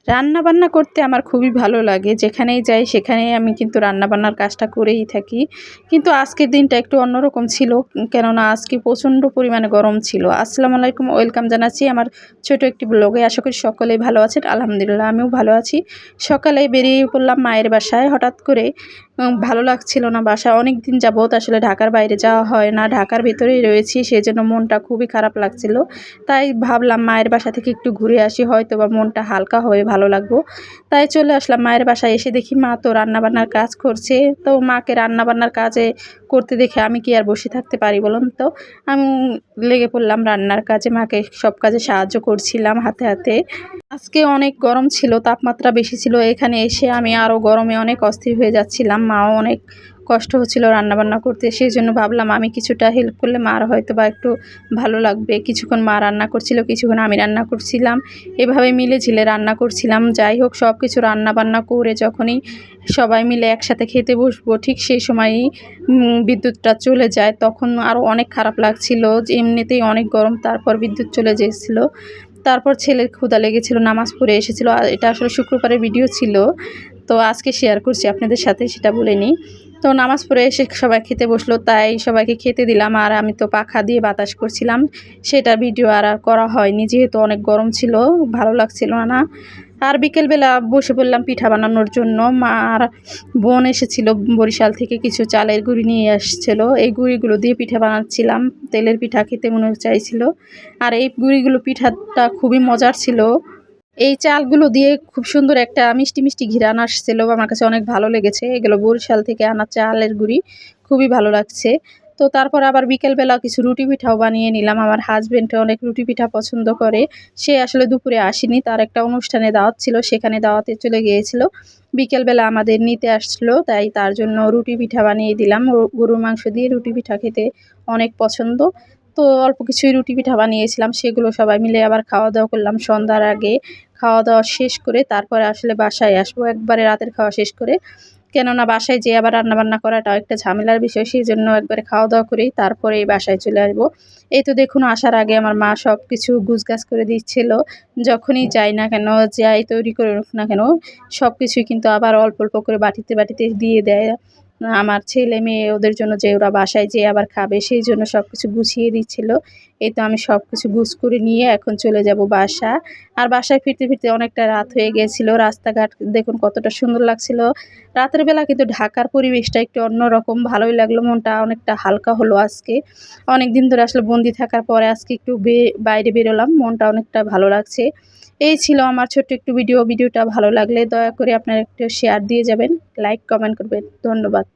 রান্নাবান্না করতে আমার খুবই ভালো লাগে। যেখানেই যাই সেখানেই আমি কিন্তু রান্নাবান্নার কাজটা করেই থাকি। কিন্তু আজকের দিনটা একটু অন্যরকম ছিল। কেননা আজকে প্রচণ্ড পরিমাণে গরম ছিল। আসসালামু আলাইকুম, ওয়েলকাম জানাচ্ছি আমার ছোট একটি ব্লগে। আশা করি সকলেই ভালো আছেন। আলহামদুলিল্লাহ আমিও ভালো আছি। সকালে বেরিয়ে পড়লাম মায়ের বাসায়। হঠাৎ করে ভালো লাগছিল না বাসায়। অনেকদিন যাবৎ আসলে ঢাকার বাইরে যাওয়া হয় না। ঢাকার ভেতরেই রয়েছি। সেজন্য মনটা খুবই খারাপ লাগছিল। তাই ভাবলাম মায়ের বাসা থেকে একটু ঘুরে আসি, হয়তোবা মনটা হালকা হয়ে ভালো লাগবো। তাই চলে আসলাম মায়ের বাসায়। এসে দেখি মা তো রান্নাবান্নার কাজ করছে। তো মাকে রান্নাবান্নার কাজে করতে দেখে আমি কি আর বসে থাকতে পারি বলুন তো? আমি লেগে পড়লাম রান্নার কাজে। মাকে সব কাজে সাহায্য করছিলাম হাতে, হাতে। আজকে অনেক গরম ছিল, তাপমাত্রা বেশি ছিল। এখানে এসে আমি আরও গরমে অনেক অস্থির হয়ে যাচ্ছিলাম। মাও অনেক কষ্ট হচ্ছিল রান্নাবান্না করতে। সেজন্য ভাবলাম আমি কিছুটা হেল্প করলে মার হয়তোবা একটু ভালো লাগবে। কিছুক্ষণ মা রান্না করছিল, কিছুক্ষণ আমি রান্না করছিলাম। এভাবে মিলে-ঝিলে রান্না করছিলাম। যাই হোক, সব কিছু রান্নাবান্না করে যখনই সবাই মিলে একসাথে খেতে বসবো, ঠিক সেই সময়ই বিদ্যুৎটা চলে যায়। তখন আরও অনেক খারাপ লাগছিল যে এমনিতেই অনেক গরম, তারপর বিদ্যুৎ চলে গিয়েছিল। তারপর ছেলের ক্ষুধা লেগেছিল, নামাজ পড়ে এসেছিল। আর এটা আসলে শুক্রবারের ভিডিও ছিল, তো আজকে শেয়ার করছি আপনাদের সাথে, সেটা বলে নিই। তো নামাজ পড়ে এসে সবাই খেতে বসলো, তাই সবাইকে খেতে দিলাম। আর আমি তো পাখা দিয়ে বাতাস করছিলাম, সেটার ভিডিও আর করা হয়নি, যেহেতু অনেক গরম ছিল, ভালো লাগছিল না। আর বিকেলবেলা বসে পড়লাম পিঠা বানানোর জন্য। মা আর বোন এসেছিল বরিশাল থেকে, কিছু চালের গুঁড়ি নিয়ে আসছিল। এই গুঁড়িগুলো দিয়ে পিঠা বানাচ্ছিলাম। তেলের পিঠা খেতে মনে চাইছিল। আর এই গুঁড়িগুলো পিঠাটা খুবই মজার ছিল। এই চালগুলো দিয়ে খুব সুন্দর একটা মিষ্টি, মিষ্টি ঘ্রাণ আসছিল। আমার কাছে অনেক ভালো লেগেছে। এগুলো বরিশাল থেকে আনা চালের গুঁড়ি, খুবই ভালো লাগছে। তো তারপর আবার বিকেলবেলা কিছু রুটি পিঠাও বানিয়ে নিলাম। আমার হাসব্যান্ড অনেক রুটি পিঠা পছন্দ করে। সে আসলে দুপুরে আসেনি, তার একটা অনুষ্ঠানে দাওয়াত ছিল, সেখানে দাওয়াতে চলে গিয়েছিল। বিকেলবেলা আমাদের নিতে আসলো, তাই তার জন্য রুটি পিঠা বানিয়ে দিলাম। গরুর মাংস দিয়ে রুটি পিঠা খেতে অনেক পছন্দ। তো অল্প কিছুই রুটি পিঠা বানিয়েছিলাম, সেগুলো সবাই মিলে আবার খাওয়া দাওয়া করলাম সন্ধ্যার আগে। খাওয়া দাওয়া শেষ করে তারপরে আসলে বাসায় আসবো একবারে রাতের খাওয়া শেষ করে। কেননা বাসায় যেয়ে আবার রান্নাবান্না করাটাও একটা ঝামেলার বিষয়। সেজন্য একবারে খাওয়া দাওয়া করেই তারপরে এই বাসায় চলে আসবো। এই তো দেখুন, আসার আগে আমার মা সব কিছু গুছগাছ করে দিচ্ছিল। যখনই যাই না কেন, যাই তৈরি করুক না কেন, সব কিছুই কিন্তু আবার অল্প অল্প করে বাটিতে বাটিতে দিয়ে দেয়। আমার ছেলে মেয়ে ওদের জন্য, যে ওরা বাসায় যেয়ে আবার খাবে, সেই জন্য সব কিছু গুছিয়ে দিচ্ছিল। এই তো আমি সব কিছু গুছ করে নিয়ে এখন চলে যাব বাসা। আর বাসায় ফিরতে ফিরতে অনেকটা রাত হয়ে গিয়েছিল। রাস্তাঘাট দেখুন কতটা সুন্দর লাগছিল। রাতের বেলা কিন্তু ঢাকার পরিবেশটা একটু অন্যরকম, ভালোই লাগলো। মনটা অনেকটা হালকা হলো আজকে। অনেকদিন ধরে আসলে বন্দি থাকার পরে আজকে একটু বাইরে বেরোলাম, মনটা অনেকটা ভালো লাগছে। এই ছিল আমার ছোট্ট একটু ভিডিও। ভিডিওটা ভালো লাগলে দয়া করে আপনারা একটু শেয়ার দিয়ে যাবেন, লাইক কমেন্ট করবেন। ধন্যবাদ।